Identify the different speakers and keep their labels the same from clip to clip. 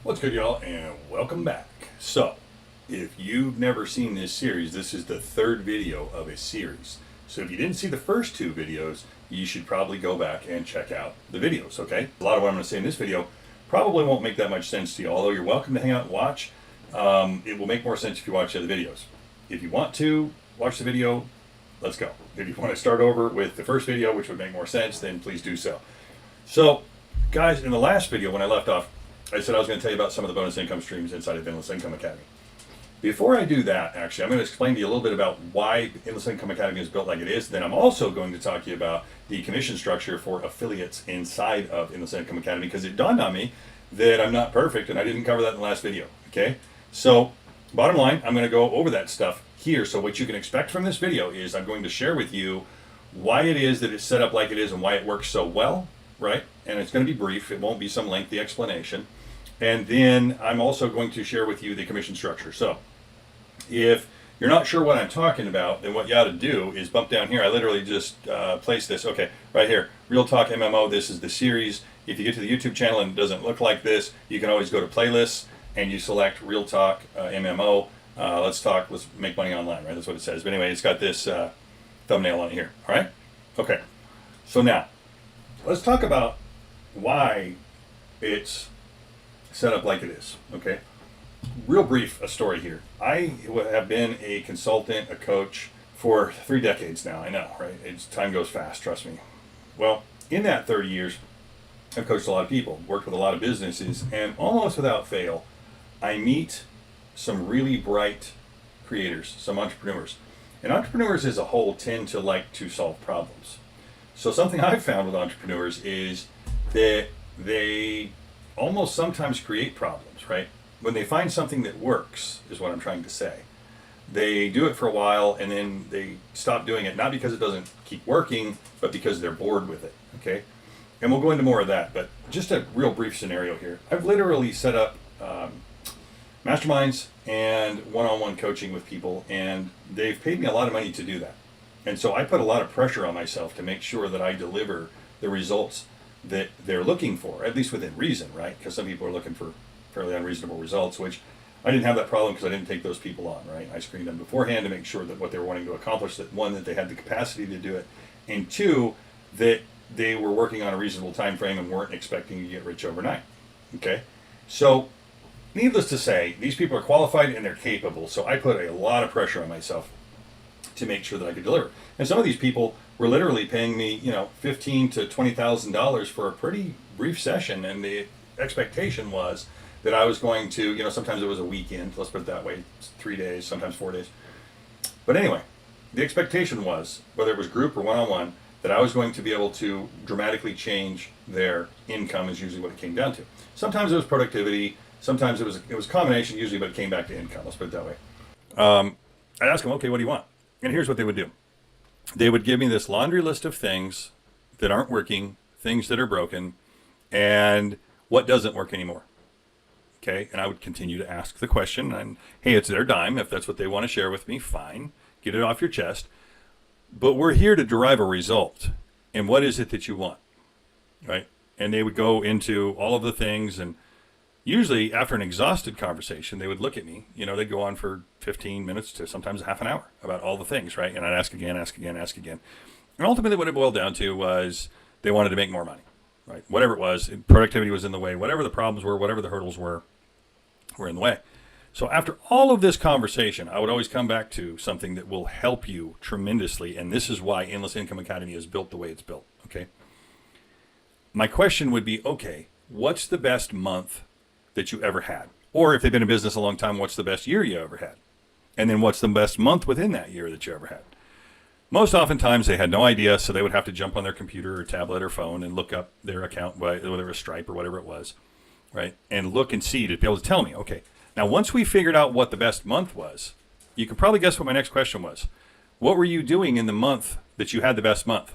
Speaker 1: What's good, y'all, and welcome back. So, if you've never seen this series, this is the third video of a series. So if you didn't see the first two videos, you should probably go back and check out the videos, okay? A lot of what I'm going to say in this video probably won't make that much sense to you, although you're welcome to hang out and watch. It will make more sense if you watch the other videos. If you want to watch the video, let's go. If you want to start over with the first video, which would make more sense, then please do so. So, guys, in the last video when I left off, I said I was going to tell you about some of the bonus income streams inside of Endless Income Academy. Before I do that, actually, I'm going to explain to you a little bit about why Endless Income Academy is built like it is. Then I'm also going to talk to you about the commission structure for affiliates inside of Endless Income Academy, because it dawned on me that I'm not perfect and I didn't cover that in the last video. Okay, so bottom line, I'm going to go over that stuff here. So what you can expect from this video is I'm going to share with you why it is that it's set up like it is and why it works so well, right? And it's going to be brief. It won't be some lengthy explanation. And then I'm also going to share with you the commission structure. So if you're not sure what I'm talking about, then what you ought to do is bump down here. I literally just placed this, okay, right here, Real Talk MMO. This is the series. If you get to the YouTube channel and it doesn't look like this, you can always go to playlists and you select Real Talk MMO. Let's make money online, right? That's what it says. But anyway, it's got this thumbnail on it here, all right? Okay, so now let's talk about why it's set up like it is, okay? Real brief, a story here. I have been a consultant, a coach for 3 decades now. I know, right? Time goes fast, trust me. Well, in that 30 years, I've coached a lot of people, worked with a lot of businesses, and almost without fail, I meet some really bright creators, some entrepreneurs. And entrepreneurs as a whole tend to like to solve problems. So something I've found with entrepreneurs is that they almost sometimes create problems, right? When they find something that works, is what I'm trying to say. They do it for a while and then they stop doing it, not because it doesn't keep working, but because they're bored with it, okay? And we'll go into more of that, but just a real brief scenario here. I've literally set up masterminds and one-on-one coaching with people, and they've paid me a lot of money to do that. And so I put a lot of pressure on myself to make sure that I deliver the results that they're looking for, at least within reason, right? Because some people are looking for fairly unreasonable results, which I didn't have that problem because I didn't take those people on, right? I screened them beforehand to make sure that what they were wanting to accomplish, that one, that they had the capacity to do it, and two, that they were working on a reasonable time frame and weren't expecting to get rich overnight, okay? So needless to say, these people are qualified and they're capable, so I put a lot of pressure on myself to make sure that I could deliver. And some of these people were literally paying me, $15,000 to $20,000 for a pretty brief session, and the expectation was that I was going to, sometimes it was a weekend, let's put it that way, 3 days, sometimes 4 days. But anyway, the expectation was, whether it was group or one-on-one, that I was going to be able to dramatically change their income, is usually what it came down to. Sometimes it was productivity, sometimes it was a combination usually, but it came back to income, let's put it that way. I'd ask them, okay, what do you want? And here's what they would do. They would give me this laundry list of things that aren't working, things that are broken, and what doesn't work anymore. Okay, and I would continue to ask the question, and hey, it's their dime. If that's what they want to share with me, fine. Get it off your chest. But we're here to derive a result. And what is it that you want? Right? And they would go into all of the things, and usually after an exhausted conversation, they would look at me. They'd go on for 15 minutes to sometimes half an hour about all the things, right? And I'd ask again. And ultimately what it boiled down to was they wanted to make more money, right? Whatever it was, productivity was in the way, whatever the problems were, whatever the hurdles were in the way. So after all of this conversation, I would always come back to something that will help you tremendously, and this is why Endless Income Academy is built the way it's built, okay? My question would be, okay, what's the best month that you ever had? Or if they've been in business a long time, what's the best year you ever had? And then what's the best month within that year that you ever had? Most oftentimes they had no idea, so they would have to jump on their computer or tablet or phone and look up their account, whether it was Stripe or whatever it was, right? And look and see to be able to tell me, okay, now once we figured out what the best month was, you can probably guess what my next question was. What were you doing in the month that you had the best month?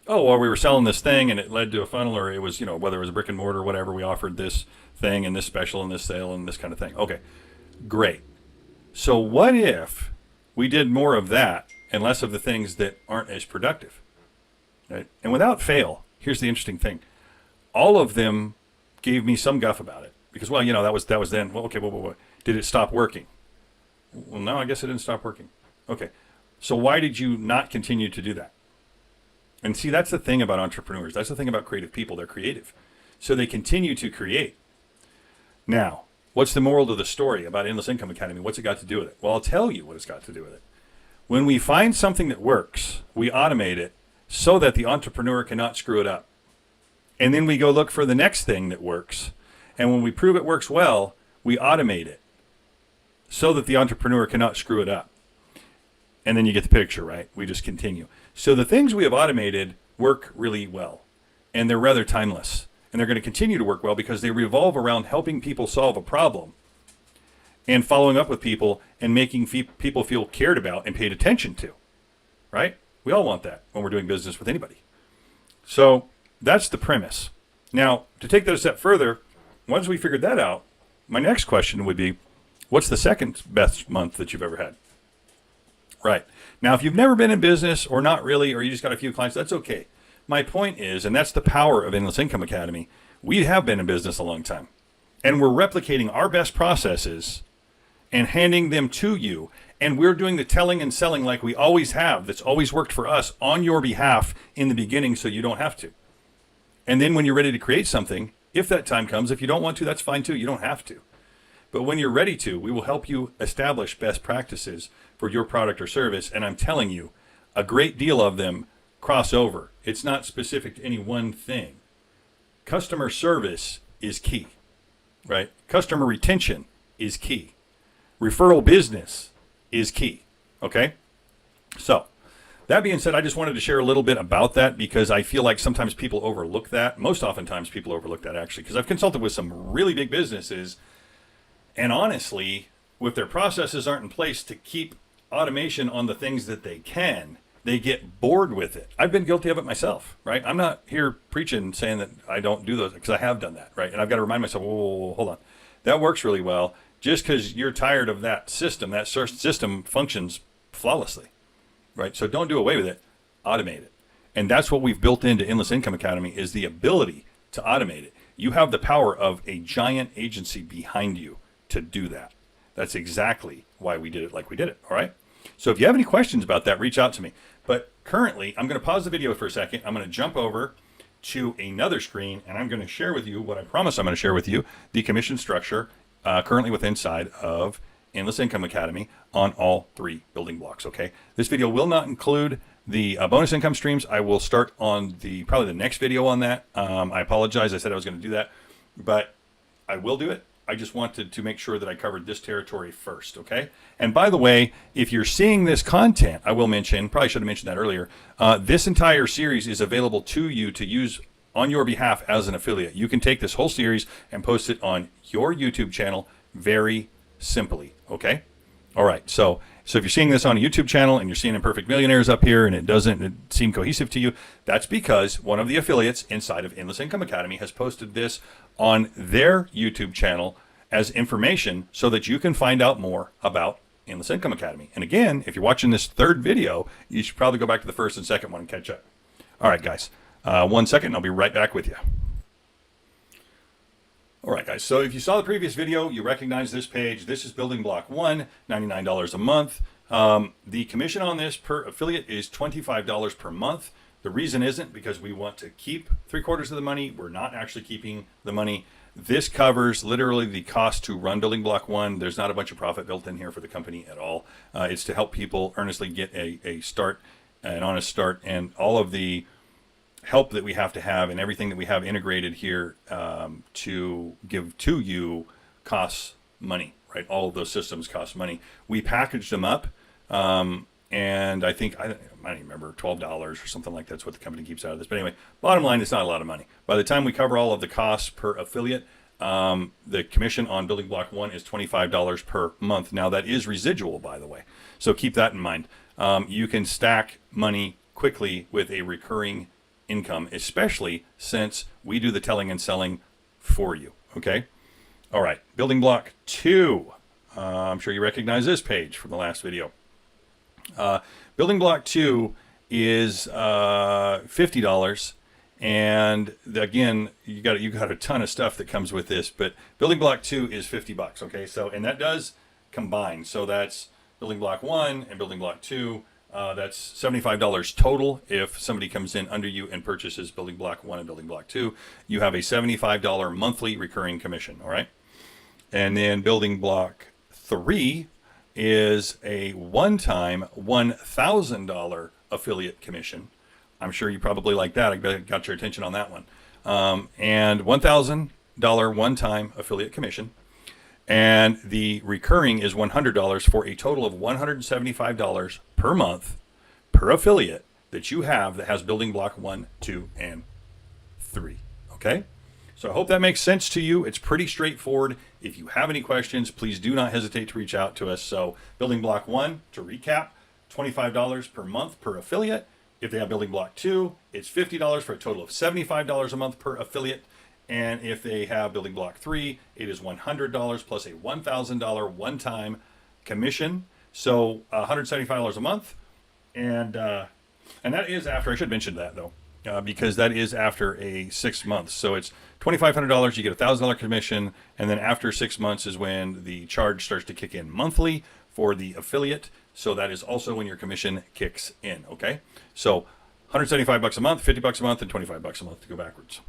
Speaker 1: Oh, well, we were selling this thing and it led to a funnel, or it was, whether it was a brick and mortar or whatever, we offered this thing and this special and this sale and this kind of thing. Okay, great. So what if we did more of that and less of the things that aren't as productive? Right? And without fail, here's the interesting thing. All of them gave me some guff about it. Because, well, that was then. Well, okay, well, did it stop working? Well, no, I guess it didn't stop working. Okay. So why did you not continue to do that? And see, that's the thing about entrepreneurs. That's the thing about creative people. They're creative. So they continue to create. Now, what's the moral of the story about Endless Income Academy? What's it got to do with it? Well, I'll tell you what it's got to do with it. When we find something that works, we automate it so that the entrepreneur cannot screw it up. And then we go look for the next thing that works. And when we prove it works well, we automate it so that the entrepreneur cannot screw it up. And then you get the picture, right? We just continue. So the things we have automated work really well, and they're rather timeless. And they're going to continue to work well because they revolve around helping people solve a problem and following up with people and making people feel cared about and paid attention to, right? We all want that when we're doing business with anybody. So that's the premise. Now, to take that a step further, once we figured that out, my next question would be, what's the second best month that you've ever had? Right. Now, if you've never been in business or not really, or you just got a few clients, that's okay. My point is, and that's the power of Endless Income Academy, we have been in business a long time. And we're replicating our best processes and handing them to you. And we're doing the telling and selling like we always have. That's always worked for us on your behalf in the beginning so you don't have to. And then when you're ready to create something, if that time comes, if you don't want to, that's fine too. You don't have to. But when you're ready to, we will help you establish best practices for your product or service. And I'm telling you, a great deal of them cross over. It's not specific to any one thing. Customer service is key, right? Customer retention is key. Referral business is key, okay? So that being said, I just wanted to share a little bit about that because I feel like sometimes people overlook that. Most oftentimes people overlook that actually, because I've consulted with some really big businesses, and honestly, if their processes aren't in place to keep automation on the things that they can, they get bored with it. I've been guilty of it myself, right? I'm not here preaching saying that I don't do those, because I have done that, right? And I've got to remind myself, whoa, hold on. That works really well. Just because you're tired of that system functions flawlessly, right? So don't do away with it, automate it. And that's what we've built into Endless Income Academy, is the ability to automate it. You have the power of a giant agency behind you to do that. That's exactly why we did it like we did it, all right? So if you have any questions about that, reach out to me. But currently, I'm going to pause the video for a second. I'm going to jump over to another screen, and I'm going to share with you what I promise I'm going to share with you, the commission structure currently within inside of Endless Income Academy on all three building blocks, okay? This video will not include the bonus income streams. I will start on probably the next video on that. I apologize. I said I was going to do that, but I will do it. I just wanted to make sure that I covered this territory first, okay? And by the way, if you're seeing this content, I will mention, probably should have mentioned that earlier, this entire series is available to you to use on your behalf as an affiliate. You can take this whole series and post it on your YouTube channel very simply, okay? All right, so if you're seeing this on a YouTube channel and you're seeing Imperfect Millionaires up here and it doesn't seem cohesive to you, that's because one of the affiliates inside of Endless Income Academy has posted this on their YouTube channel as information so that you can find out more about Endless Income Academy. And again, if you're watching this third video, you should probably go back to the first and second one and catch up. All right, guys, 1 second, and I'll be right back with you. All right, guys, so if you saw the previous video, you recognize this page. This is building block 1, $99 a month. The commission on this per affiliate is $25 per month. The reason isn't because we want to keep 3/4 of the money. We're not actually keeping the money. This covers literally the cost to run building block 1. There's not a bunch of profit built in here for the company at all. It's to help people earnestly get a start, an honest start, and all of the help that we have to have and everything that we have integrated here to give to you costs money, right? All of those systems cost money. We packaged them up, and I think, I don't even remember, $12 or something like that's what the company keeps out of this. But anyway, bottom line, it's not a lot of money. By the time we cover all of the costs per affiliate, the commission on building block 1 is $25 per month. Now that is residual, by the way. So keep that in mind. You can stack money quickly with a recurring income, especially since we do the telling and selling for you, okay? All right, building block 2. I'm sure you recognize this page from the last video. Building block 2 is $50, And again, you got a ton of stuff that comes with this, but building block 2 is $50. Okay, so and that does combine. So that's building block 1 and building block 2. That's $75 total. If somebody comes in under you and purchases building block 1 and building block 2, you have a $75 monthly recurring commission. All right, and then building block 3 is a one-time $1,000 affiliate commission. I'm sure you probably like that. I got your attention on that one. And $1,000 one-time affiliate commission. And the recurring is $100 for a total of $175 per month per affiliate that you have that has building block 1, 2, and 3. Okay? So I hope that makes sense to you. It's pretty straightforward. If you have any questions, please do not hesitate to reach out to us. So building block 1, to recap, $25 per month per affiliate. If they have building block 2, it's $50 for a total of $75 a month per affiliate. And if they have building block 3, it is $100 plus a $1,000 one-time commission. So $175 a month. And that is after, I should mention that though, because that is after a 6 months. So it's $2,500, you get a $1,000 commission. And then after 6 months is when the charge starts to kick in monthly for the affiliate. So that is also when your commission kicks in. Okay. So $175 a month, $50 a month, and $25 a month to go backwards.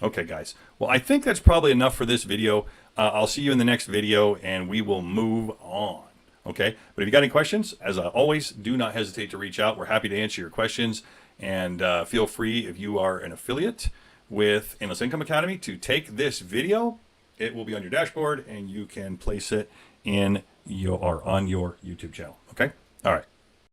Speaker 1: Okay, guys. Well, I think that's probably enough for this video. I'll see you in the next video, and we will move on. Okay? But if you got any questions, as always, do not hesitate to reach out. We're happy to answer your questions. And feel free, if you are an affiliate with Endless Income Academy, to take this video. It will be on your dashboard, and you can place it in on your YouTube channel. Okay? All right.